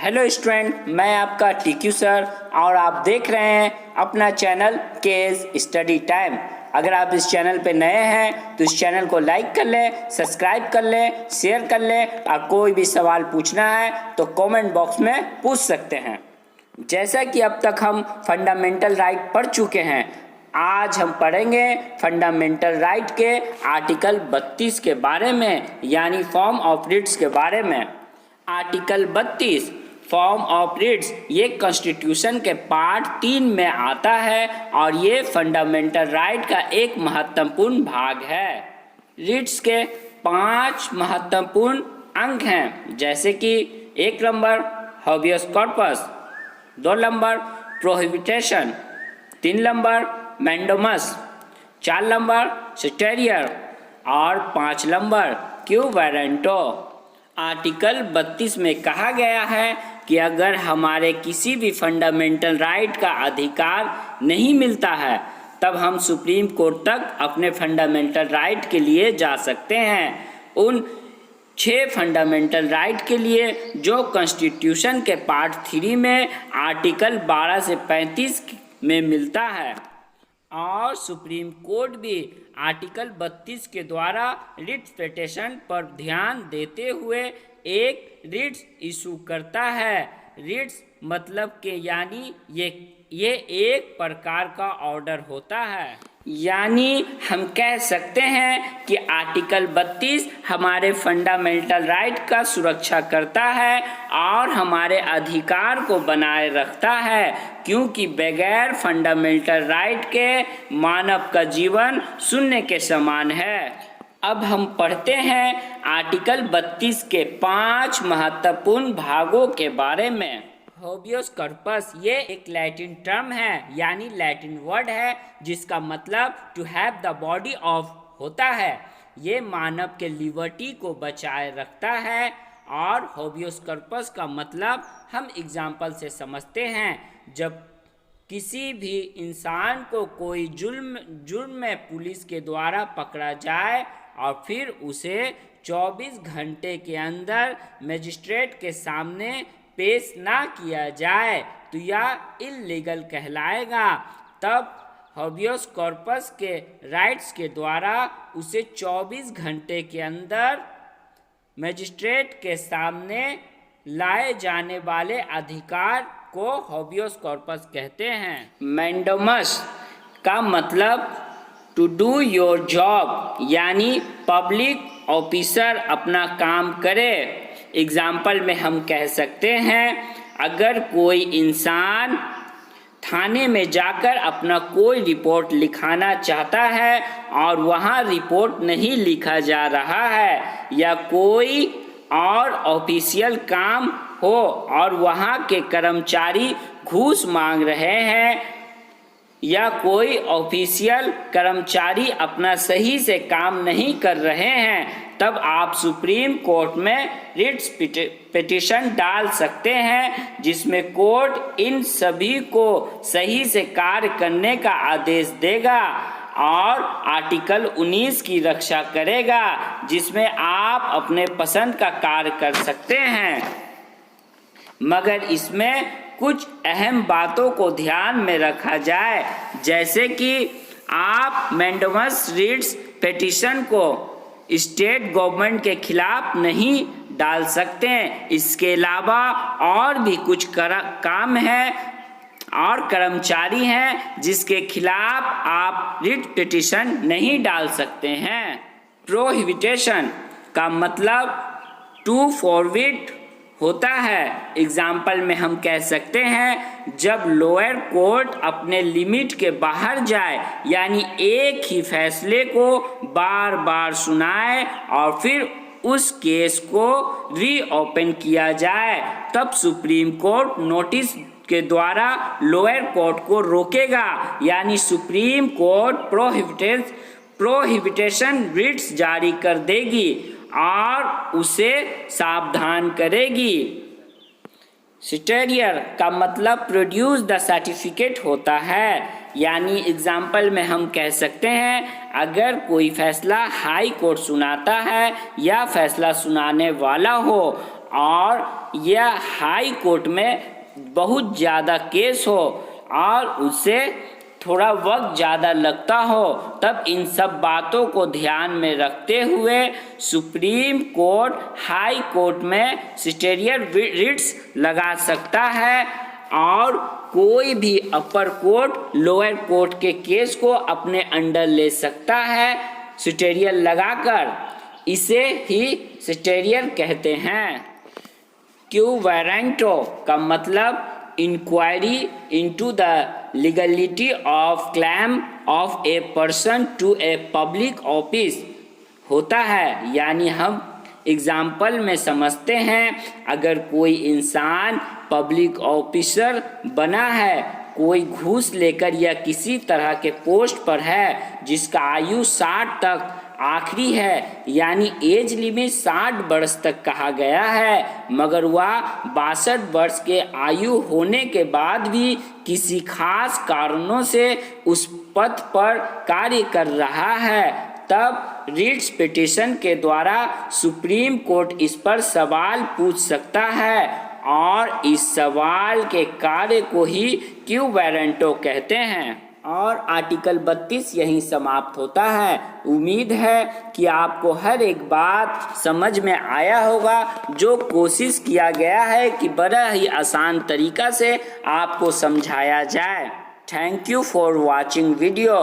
Hello student, मैं आपका TQ sir और आप देख रहे हैं अपना चैनल केज स्टडी टाइम। अगर आप इस चैनल पे नए हैं तो इस चैनल को लाइक कर लें, सब्सक्राइब कर लें, शेयर कर लें और कोई भी सवाल पूछना है तो कमेंट बॉक्स में पूछ सकते हैं। जैसा कि अब तक हम फंडामेंटल राइट पढ़ चुके हैं, आज हम पढ़ेंगे फंडामेंटल राइट के आर्टिकल 32 के बारे में, यानी फॉर्म ऑफ रिट्स के बारे में। आर्टिकल 32 फॉर्म ऑफ रिट्स ये कॉन्स्टिट्यूशन के पार्ट 3 में आता है और ये फंडामेंटल राइट का एक महत्वपूर्ण भाग है। रिट्स के 5 महत्वपूर्ण अंग हैं, जैसे कि 1 number habeas corpus, 2 number prohibition, 3 number mandamus, 4 number certiorari और 5 नंबर क्यू वारंटो। आर्टिकल 32 में कहा गया है कि अगर हमारे किसी भी फंडामेंटल राइट का अधिकार नहीं मिलता है तब हम सुप्रीम कोर्ट तक अपने फंडामेंटल राइट के लिए जा सकते हैं। उन 6 फंडामेंटल राइट के लिए जो कॉन्स्टिट्यूशन के पार्ट 3 में आर्टिकल 12 से 35 में मिलता है, और सुप्रीम कोर्ट भी आर्टिकल 32 के द्वारा रिट पिटीशन पर ध्यान देते हुए एक रिट्स इशू करता है। रिट्स मतलब के यानी ये एक प्रकार का ऑर्डर होता है, यानी हम कह सकते हैं कि आर्टिकल 32 हमारे फंडामेंटल राइट का सुरक्षा करता है और हमारे अधिकार को बनाए रखता है, क्योंकि बगैर फंडामेंटल राइट के मानव का जीवन शून्य के समान है। अब हम पढ़ते हैं आर्टिकल 32 के 5 महत्वपूर्ण भागों के बारे में। हॉबियस कॉर्पस ये एक लैटिन टर्म है, यानी लैटिन वर्ड है जिसका मतलब to have the body of होता है। ये मानव के लिबर्टी को बचाए रखता है, और हॉबियस कॉर्पस का मतलब हम एग्जाम्पल से समझते हैं। जब किसी भी इंसान को कोई जुर्म में पुलिस के द्वारा पकड़ा जाए और फिर उसे 24 घंटे के अंदर मजिस्ट्रेट के सामने पेश ना किया जाए तो यह इल्लीगल कहलाएगा। तब हॉबियस कॉर्पस के राइट्स के द्वारा उसे 24 घंटे के अंदर मजिस्ट्रेट के सामने लाए जाने वाले अधिकार को हॉबियस कॉर्पस कहते हैं। मैंडोमस का मतलब टू डू योर जॉब, यानी पब्लिक ऑफिसर अपना काम करे। एग्जाम्पल में हम कह सकते हैं, अगर कोई इंसान थाने में जाकर अपना कोई रिपोर्ट लिखाना चाहता है और वहाँ रिपोर्ट नहीं लिखा जा रहा है, या कोई और ऑफिशियल काम हो और वहाँ के कर्मचारी घूस मांग रहे हैं, या कोई ऑफिशियल कर्मचारी अपना सही से काम नहीं कर रहे हैं, तब आप सुप्रीम कोर्ट में रिट्स पिटीशन डाल सकते हैं, जिसमें कोर्ट इन सभी को सही से कार्य करने का आदेश देगा और आर्टिकल 19 की रक्षा करेगा, जिसमें आप अपने पसंद का कार्य कर सकते हैं। मगर इसमें कुछ अहम बातों को ध्यान में रखा जाए, जैसे कि आप मैंडोमस रिट्स पिटीशन को स्टेट गवर्नमेंट के खिलाफ नहीं डाल सकते। इसके अलावा और भी कुछ काम है और कर्मचारी हैं जिसके खिलाफ आप रिट पिटीशन नहीं डाल सकते हैं। प्रोहिबिटेशन का मतलब टू फॉरबिड होता है। एग्जाम्पल में हम कह सकते हैं, जब लोअर कोर्ट अपने लिमिट के बाहर जाए, यानी एक ही फैसले को बार बार सुनाए और फिर उस केस को रीओपन किया जाए, तब सुप्रीम कोर्ट नोटिस के द्वारा लोअर कोर्ट को रोकेगा, यानी सुप्रीम कोर्ट प्रोहिबिटेशन रिट्स जारी कर देगी और उसे सावधान करेगी। स्टेरियर का मतलब प्रोड्यूस द सर्टिफिकेट होता है, यानी एग्जाम्पल में हम कह सकते हैं, अगर कोई फैसला हाई कोर्ट सुनाता है या फैसला सुनाने वाला हो और यह हाई कोर्ट में बहुत ज़्यादा केस हो और उससे थोड़ा वक्त ज़्यादा लगता हो, तब इन सब बातों को ध्यान में रखते हुए सुप्रीम कोर्ट हाई कोर्ट में स्टेरियर रिट्स लगा सकता है और कोई भी अपर कोर्ट लोअर कोर्ट के केस को अपने अंडर ले सकता है स्टेरियर लगाकर। इसे ही स्टेरियर कहते हैं। क्यू वारंटो का मतलब inquiry into the legality of claim of a person to a public office होता है। यानी हम एग्जाम्पल में समझते हैं, अगर कोई इंसान पब्लिक ऑफिसर बना है, कोई घूस लेकर या किसी तरह के पोस्ट पर है जिसका आयु 60 तक आखिरी है, यानी एज लिमिट 60 वर्ष तक कहा गया है, मगर वह 62 वर्ष के आयु होने के बाद भी किसी खास कारणों से उस पद पर कार्य कर रहा है, तब रिट्स पिटीशन के द्वारा सुप्रीम कोर्ट इस पर सवाल पूछ सकता है और इस सवाल के कार्य को ही क्यू वारंटो कहते हैं। और आर्टिकल 32 यहीं समाप्त होता है। उम्मीद है कि आपको हर एक बात समझ में आया होगा, जो कोशिश किया गया है कि बड़ा ही आसान तरीका से आपको समझाया जाए। Thank you for watching video.